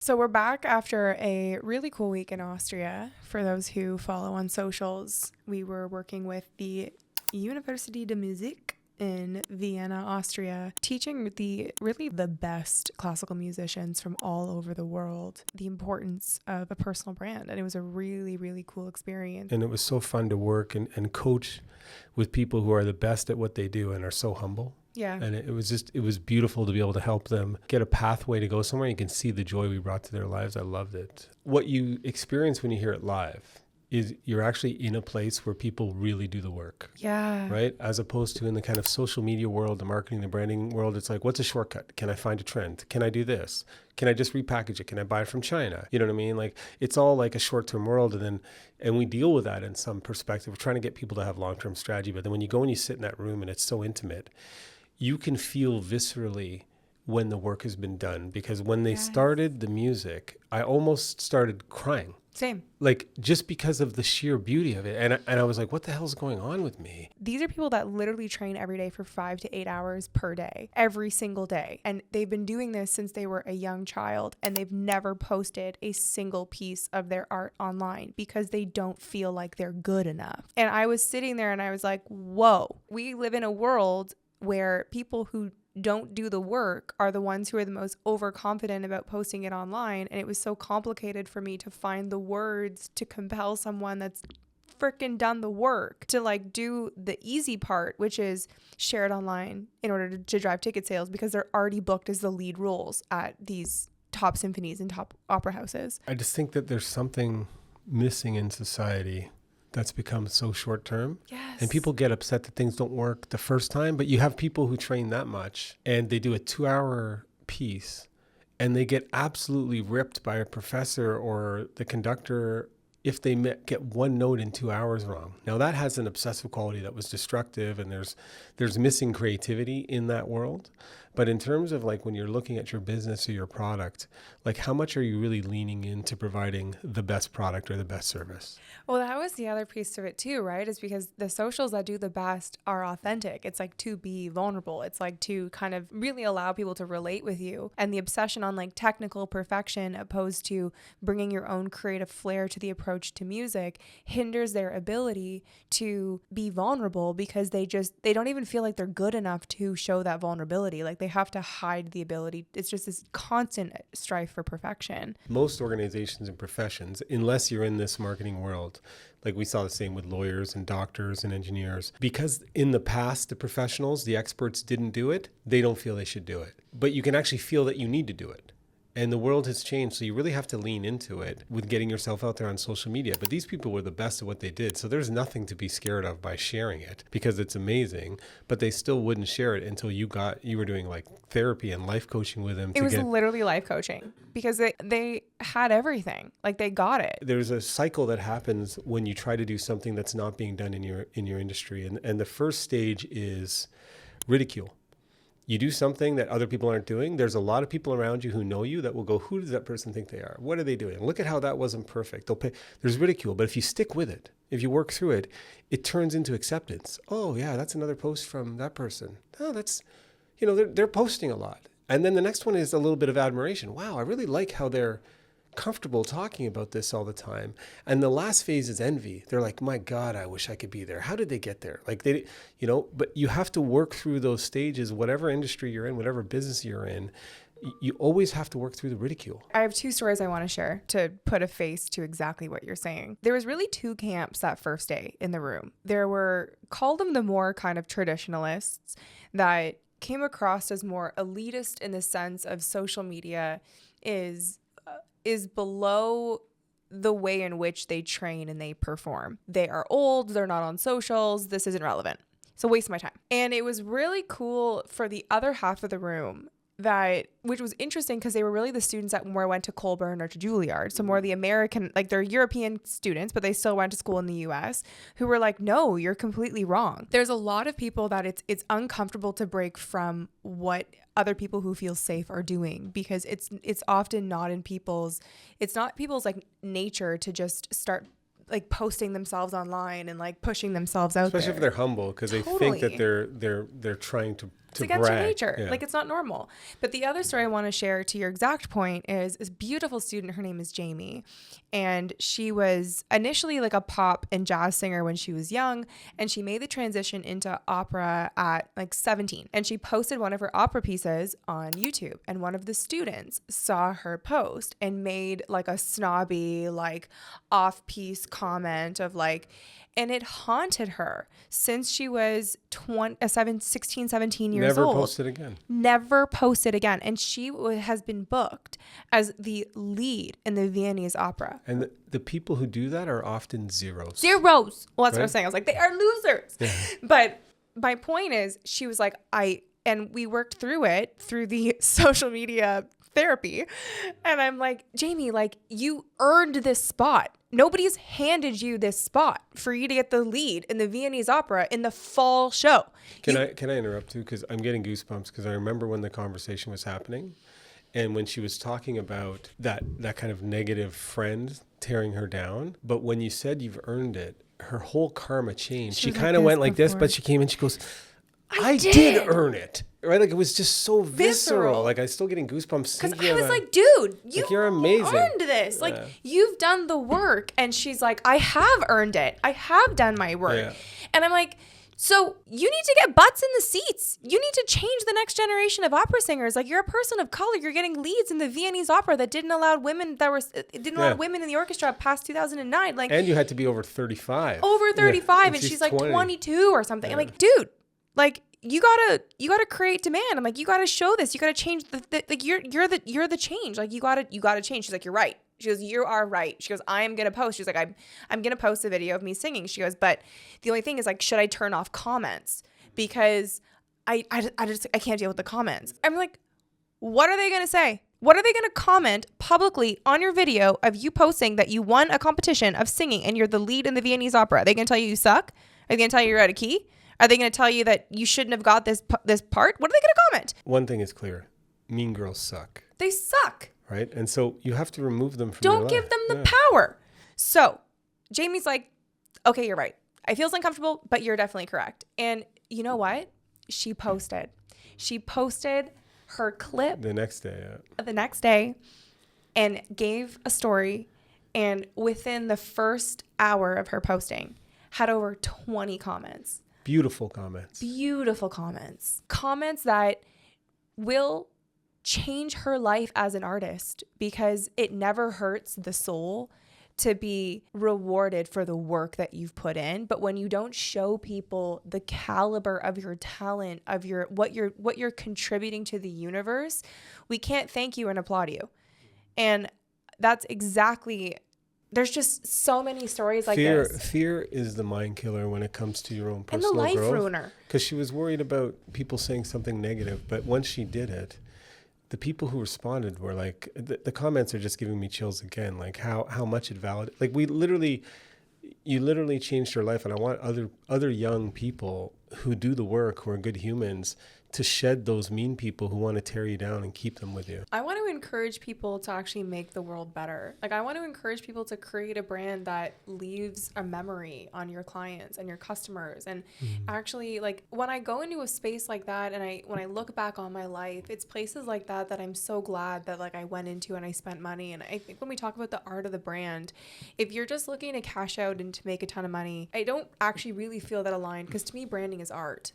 So we're back after a really cool week in Austria. For those who follow on socials, we were working with the University de Musik in Vienna, Austria, teaching the best classical musicians from all over the world the importance of a personal brand. And it was a really, really cool experience. And it was so fun to work and coach with people who are the best at what they do and are so humble. Yeah. And it was beautiful to be able to help them get a pathway to go somewhere. You can see the joy we brought to their lives. I loved it. What you experience when you hear it live is you're actually in a place where people really do the work. Yeah. Right? As opposed to in the kind of social media world, the marketing, the branding world, it's like, what's a shortcut? Can I find a trend? Can I do this? Can I just repackage it? Can I buy it from China? You know what I mean? Like, it's all like a short-term world. And we deal with that in some perspective. We're trying to get people to have long-term strategy. But then when you go and you sit in that room and it's so intimate, you can feel viscerally when the work has been done. Because when they started the music, I almost started crying. Same. Like, just because of the sheer beauty of it. And I was like, what the hell's going on with me? These are people that literally train every day for 5 to 8 hours per day, every single day. And they've been doing this since they were a young child, and they've never posted a single piece of their art online because they don't feel like they're good enough. And I was sitting there and I was like, whoa, we live in a world where people who don't do the work are the ones who are the most overconfident about posting it online. And it was so complicated for me to find the words to compel someone that's freaking done the work to like do the easy part, which is share it online in order to drive ticket sales, because they're already booked as the lead roles at these top symphonies and top opera houses. I just think that there's something missing in society that's become so short term. Yes. And people get upset that things don't work the first time, but you have people who train that much and they do a 2-hour piece and they get absolutely ripped by a professor or the conductor if they get one note in 2 hours wrong. Now that has an obsessive quality that was destructive, and there's missing creativity in that world. But in terms of like when you're looking at your business or your product, like how much are you really leaning into providing the best product or the best service? Well, that was the other piece of it too, right? Is because the socials that do the best are authentic. It's like to be vulnerable. It's like to kind of really allow people to relate with you. And the obsession on like technical perfection opposed to bringing your own creative flair to the approach to music hinders their ability to be vulnerable, because they don't even feel like they're good enough to show that vulnerability. Like they have to hide the ability. It's just this constant strife for perfection. Most organizations and professions, unless you're in this marketing world, like we saw the same with lawyers and doctors and engineers, because in the past, the professionals, the experts didn't do it, they don't feel they should do it. But you can actually feel that you need to do it. And the world has changed, so you really have to lean into it with getting yourself out there on social media. But these people were the best at what they did, so there's nothing to be scared of by sharing it, because it's amazing. But they still wouldn't share it until you were doing like therapy and life coaching with them. It was literally life coaching, because they had everything. Like they got it. There's a cycle that happens when you try to do something that's not being done in your industry, and the first stage is ridicule. You do something that other people aren't doing. There's a lot of people around you who know you that will go, who does that person think they are? What are they doing? Look at how that wasn't perfect. There's ridicule. But if you stick with it, if you work through it, it turns into acceptance. Oh yeah, that's another post from that person. Oh, that's, they're posting a lot. And then the next one is a little bit of admiration. Wow, I really like how they're comfortable talking about this all the time. And the last phase is envy. They're like, my God, I wish I could be there. How did they get there? Like but you have to work through those stages, whatever industry you're in, whatever business you're in, you always have to work through the ridicule. I have 2 stories I want to share to put a face to exactly what you're saying. There was really 2 camps that first day in the room. There were, call them the more kind of traditionalists that came across as more elitist in the sense of social media is below the way in which they train and they perform. They are old, they're not on socials, this isn't relevant. So waste my time. And it was really cool for the other half of the room which was interesting, because they were really the students that more went to Colburn or to Juilliard. So more the American, like they're European students, but they still went to school in the US, who were like, no, you're completely wrong. There's a lot of people that it's uncomfortable to break from what other people who feel safe are doing, because it's often not people's like nature to just start like posting themselves online and like pushing themselves out Especially there. if they're humble, because they think that they're trying to It's against your brag. nature. Yeah. Like, it's not normal. But the other story I want to share to your exact point is this beautiful student. Her name is Jamie. And she was initially like a pop and jazz singer when she was young. And she made the transition into opera at like 17. And she posted one of her opera pieces on YouTube. And one of the students saw her post and made like a snobby, like off-piece comment of like, and it haunted her since she was 16, 17 years Never old. posted again. Never posted again. And she has been booked as the lead in the Viennese opera. And the people who do that are often zeros. Zeros. Well, that's what I Right? was saying. I was like, they are losers. Yeah. But my point is, she was like, and we worked through it through the social media therapy. And I'm like, Jamie, like, you earned this spot. Nobody's handed you this spot for you to get the lead in the Viennese opera in the fall show. Can I interrupt too? Because I'm getting goosebumps because I remember when the conversation was happening and when she was talking about that kind of negative friend tearing her down. But when you said you've earned it, her whole karma changed. She kind of went like this, but she came and she goes, I did earn it. Right? Like, it was just so visceral. Like, I'm still getting goosebumps. Because I was like, dude, you're amazing. earned this. Like, you've done the work. And she's like, I have earned it. I have done my work. Yeah. And I'm like, so you need to get butts in the seats. You need to change the next generation of opera singers. Like, you're a person of color. You're getting leads in the Viennese opera that didn't allow women allow women in the orchestra past 2009. Like, and you had to be over 35. Over 35, and she's like 20. 22 or something. I'm like, dude, like, you gotta create demand. I'm like, you gotta show this. You gotta change like you're the change. Like, you gotta change. She's like, you're right. She goes, you are right. She goes, I am gonna post. She's like, I'm gonna post a video of me singing. She goes, but the only thing is, like, should I turn off comments because I can't deal with the comments. I'm like, what are they gonna say? What are they gonna comment publicly on your video of you posting that you won a competition of singing and you're the lead in the Viennese opera? Are they gonna tell you suck? Are they gonna tell you you're out of key? Are they going to tell you that you shouldn't have got this part? What are they going to comment? One thing is clear. Mean girls suck. They suck. Right? And so you have to remove them from your life. Don't give them the power. So Jamie's like, okay, you're right. I feel uncomfortable, but you're definitely correct. And you know what? She posted her clip the next day and gave a story. And within the first hour of her posting, had over 20 comments. Beautiful comments. Comments that will change her life as an artist, because it never hurts the soul to be rewarded for the work that you've put in. But when you don't show people the caliber of your talent, of what you're contributing to the universe, we can't thank you and applaud you. And that's exactly... There's just so many stories like this. Fear is the mind killer when it comes to your own personal growth. And the life ruiner. Because she was worried about people saying something negative. But once she did it, the people who responded were like, the comments are just giving me chills again. Like how much it validated. Like, you literally changed her life. And I want other young people who do the work, who are good humans, to shed those mean people who want to tear you down and keep them with you. I want to encourage people to actually make the world better. Like, I want to encourage people to create a brand that leaves a memory on your clients and your customers. And actually, like, when I go into a space like that and when I look back on my life, it's places like that I'm so glad that, like, I went into and I spent money. And I think when we talk about the art of the brand, if you're just looking to cash out and to make a ton of money, I don't actually really feel that aligned, because to me, branding is art.